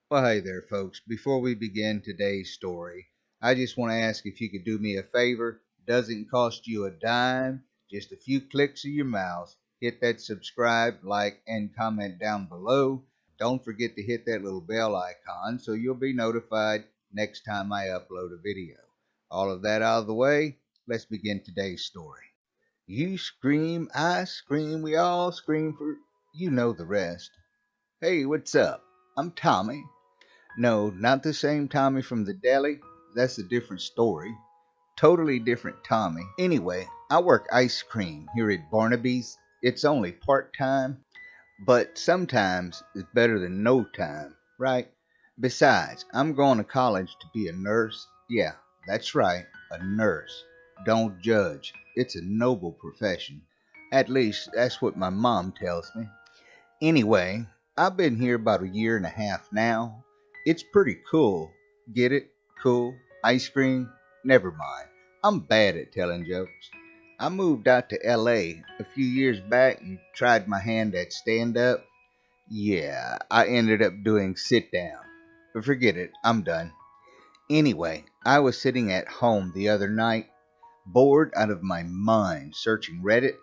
Well, hey there, folks. Before we begin today's story, I just want to ask if you could do me a favor. Doesn't cost you a dime, just a few clicks of your mouse. Hit that subscribe, like, and comment down below. Don't forget to hit that little bell icon so you'll be notified next time I upload a video. All of that out of the way, let's begin today's story. You scream, I scream, we all scream for you know the rest. Hey, what's up? I'm Tommy. No, not the same Tommy from the deli. That's a different story. Totally different Tommy. Anyway, I work ice cream here at Barnaby's. It's only part time, but sometimes it's better than no time, right? Besides, I'm going to college to be a nurse. Yeah, that's right, a nurse. Don't judge. It's a noble profession. At least, that's what my mom tells me. Anyway, I've been here about a year and a half now. It's pretty cool. Get it? Cool. Ice cream? Never mind. I'm bad at telling jokes. I moved out to LA a few years back and tried my hand at stand up. Yeah, I ended up doing sit down. But forget it, I'm done. Anyway, I was sitting at home the other night, bored out of my mind, searching Reddit.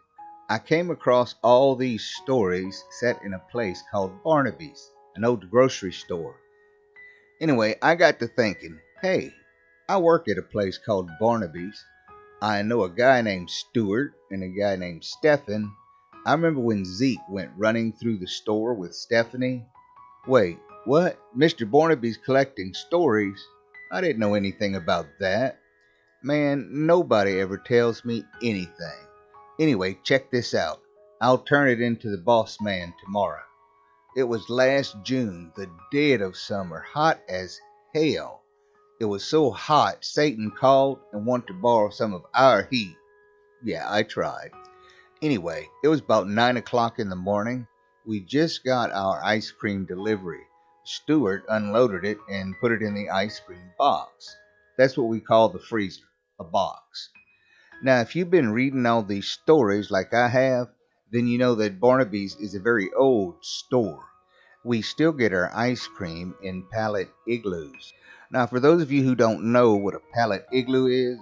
I came across all these stories set in a place called Barnaby's, an old grocery store. Anyway, I got to thinking, hey, I work at a place called Barnaby's. I know a guy named Stuart and a guy named Stephen. I remember when Zeke went running through the store with Stephanie. Wait, what? Mr. Barnaby's collecting stories? I didn't know anything about that. Man, nobody ever tells me anything. Anyway, check this out. I'll turn it into the boss man tomorrow. It was last June, the dead of summer, hot as hell. It was so hot, Satan called and wanted to borrow some of our heat. Yeah, I tried. Anyway, it was about 9 o'clock in the morning. We just got our ice cream delivery. Stuart unloaded it and put it in the ice cream box. That's what we call the freezer, a box. Now, if you've been reading all these stories like I have, then you know that Barnaby's is a very old store. We still get our ice cream in pallet igloos. Now, for those of you who don't know what a pallet igloo is,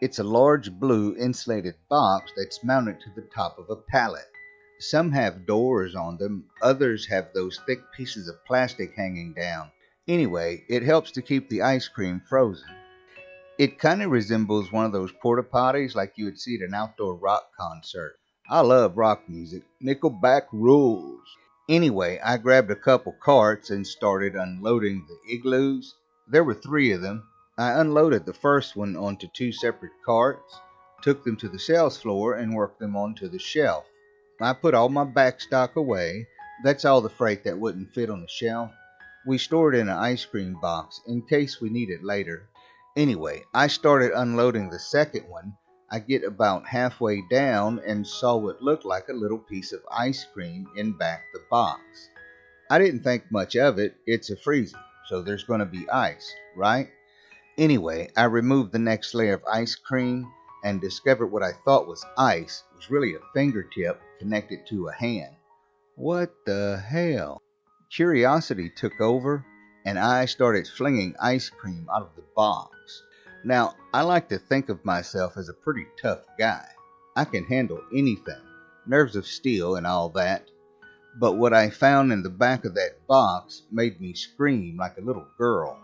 it's a large blue insulated box that's mounted to the top of a pallet. Some have doors on them, others have those thick pieces of plastic hanging down. Anyway, it helps to keep the ice cream frozen. It kind of resembles one of those porta potties like you would see at an outdoor rock concert. I love rock music. Nickelback rules. Anyway, I grabbed a couple carts and started unloading the igloos. There were three of them. I unloaded the first one onto two separate carts, took them to the sales floor, and worked them onto the shelf. I put all my back stock away. That's all the freight that wouldn't fit on the shelf. We stored it in an ice cream box in case we need it later. Anyway, I started unloading the second one. I get about halfway down and saw what looked like a little piece of ice cream in back the box. I didn't think much of it. It's a freezer, so there's going to be ice, right? Anyway, I removed the next layer of ice cream and discovered what I thought was ice was really a fingertip connected to a hand. What the hell? Curiosity took over, and I started flinging ice cream out of the box. Now, I like to think of myself as a pretty tough guy. I can handle anything, nerves of steel and all that. But what I found in the back of that box made me scream like a little girl.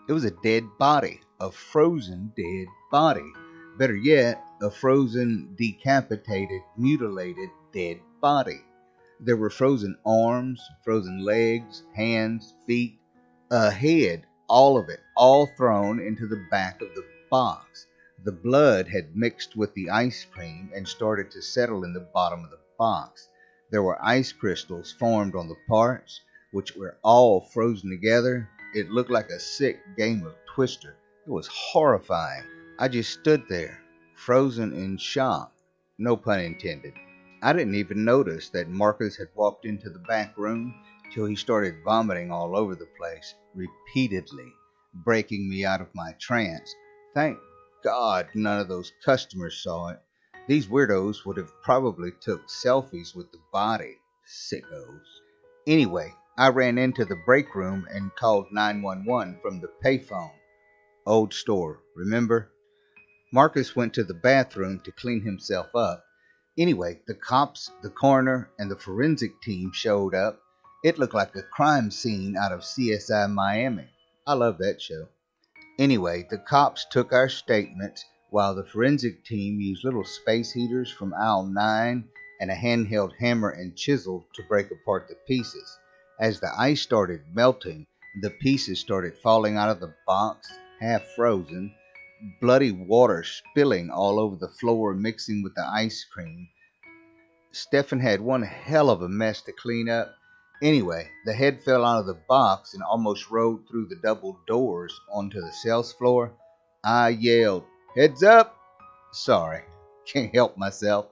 It was a dead body, a frozen dead body. Better yet, a frozen, decapitated, mutilated dead body. There were frozen arms, frozen legs, hands, feet, a head, all of it, all thrown into the back of the box. The blood had mixed with the ice cream and started to settle in the bottom of the box. There were ice crystals formed on the parts, which were all frozen together. It looked like a sick game of Twister. It was horrifying. I just stood there, frozen in shock. No pun intended. I didn't even notice that Marcus had walked into the back room till he started vomiting all over the place, repeatedly, breaking me out of my trance. Thank God none of those customers saw it. These weirdos would have probably took selfies with the body. Sickos. Anyway, I ran into the break room and called 911 from the payphone. Old store, remember? Marcus went to the bathroom to clean himself up. Anyway, the cops, the coroner, and the forensic team showed up. It looked like a crime scene out of CSI Miami. I love that show. Anyway, the cops took our statements while the forensic team used little space heaters from aisle 9 and a handheld hammer and chisel to break apart the pieces. As the ice started melting, the pieces started falling out of the box, half frozen, bloody water spilling all over the floor mixing with the ice cream. Stefan had one hell of a mess to clean up. Anyway, the head fell out of the box and almost rolled through the double doors onto the sales floor. I yelled, "Heads up!" Sorry, can't help myself.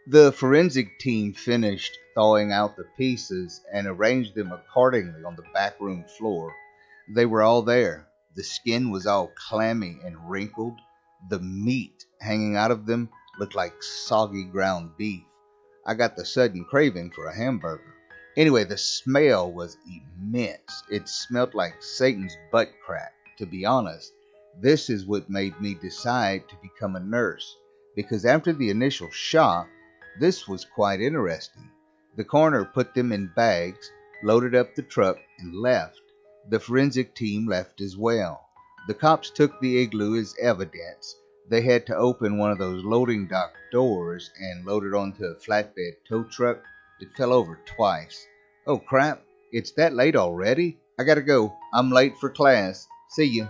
The forensic team finished thawing out the pieces and arranged them accordingly on the backroom floor. They were all there. The skin was all clammy and wrinkled. The meat hanging out of them looked like soggy ground beef. I got the sudden craving for a hamburger. Anyway, the smell was immense. It smelled like Satan's butt crack. To be honest, this is what made me decide to become a nurse, because after the initial shock, this was quite interesting. The coroner put them in bags, loaded up the truck, and left. The forensic team left as well. The cops took the igloo as evidence. They had to open one of those loading dock doors and load it onto a flatbed tow truck. It fell over twice. Oh crap, it's that late already? I gotta go. I'm late for class. See you.